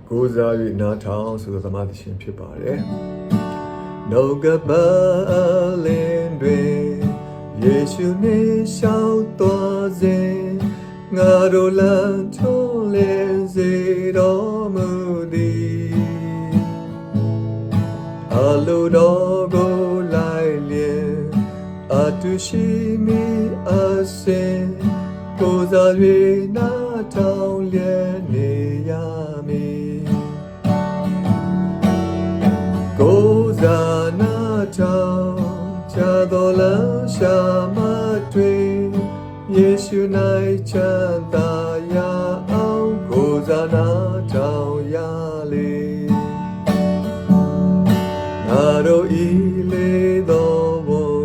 ကိုးစား၍နားထောင်ဆိုသောသမသရှင်ဖြစ်ပါတယ်နှုတ်ကပလင်းတွင်ယေရှုနှင့်ရှောက်သွားစေငါတို့လမ်းချုံးလင်းစေတော်မူသည်အလိုတော်ကိုလိုက်လျင်အတူရှိမိအစင်ကိုးစား၍နားထောင်လျက်နေရမည်ကိုးစားနားထောင်ချတော်လမ်းရှာမတွေယေရှု၌ချမ်းသာရအောင်ကိုးစားနားထောင်ရလေငါတို့ဤလေတော်ဘုံ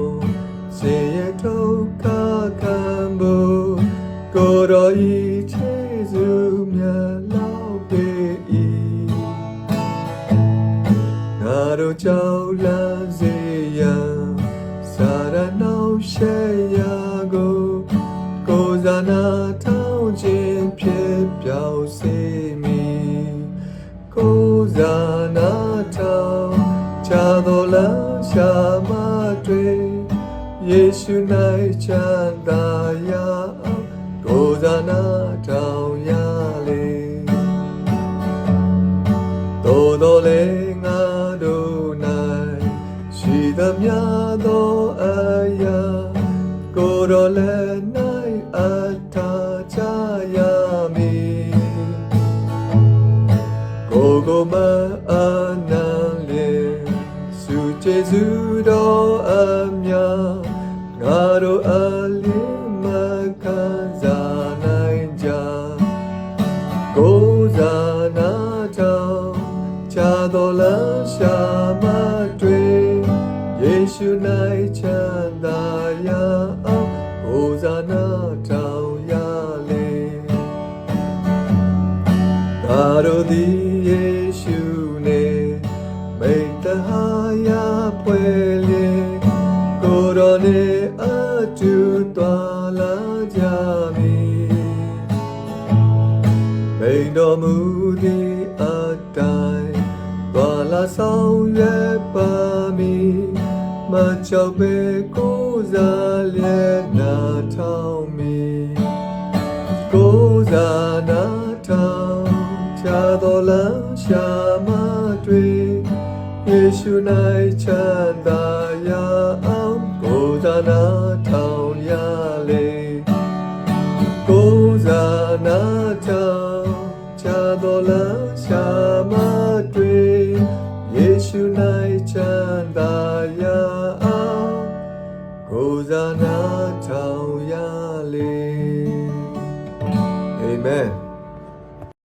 စေရထုတ်ခခံဖို့ကိုယ်တော်ဤခြေဆုမြတ်လောက်ပေ၏ငါတို့ကြောက်လန့်စေရန်စာရနောက်ရှေရာကိုးစားနာထောင်ခြင်းဖြစ်ပြောင်းစေမည်ကိုးစားနာထောင်ချတော်လမ်းရှာမတွေယေရှု၌ချမ်းသာရအောင်ကိုးစားနာထောင်ရလေသို့တော်လည်းငါတို့၌ရှိသမျှသောအရာကိုယ်တော်လည်းအထာချရမည်ကိုမအနံလေစုကျေစုတော်အမြငါတို့အလင်းမခံစားနိုင်ကြကိုးစားနာထောင်ချတော်လမ်းရှာမတွေယေရှု၌ချမ်းသာရအောင်ကိုးစားနာထောင်ရလေငါတို့သည်ယေရှုနဲ့မိတ္တဟာယဖွဲ့လျက်ကိုယ်တော်နဲ့အတူသွားလာကြမည်မိန်တော်မူသည့်အတိုင်းသွားလာဆောင်ရွက်ပါမည်မချောက်ပဲကိုးစားလျက်နာထောင်မည်ကိုးစားနာထောင်ချတော်လမ်းရှာမတွေယေရှု၌ချမ်းသာရအောင်ကိုးစားနာထောင်ရလေကိုးစားနာထောင်ချတော်လမ်းရှာမတွေယေရှု၌ချမ်းသာရအောင်ကိုးစားနာထောင်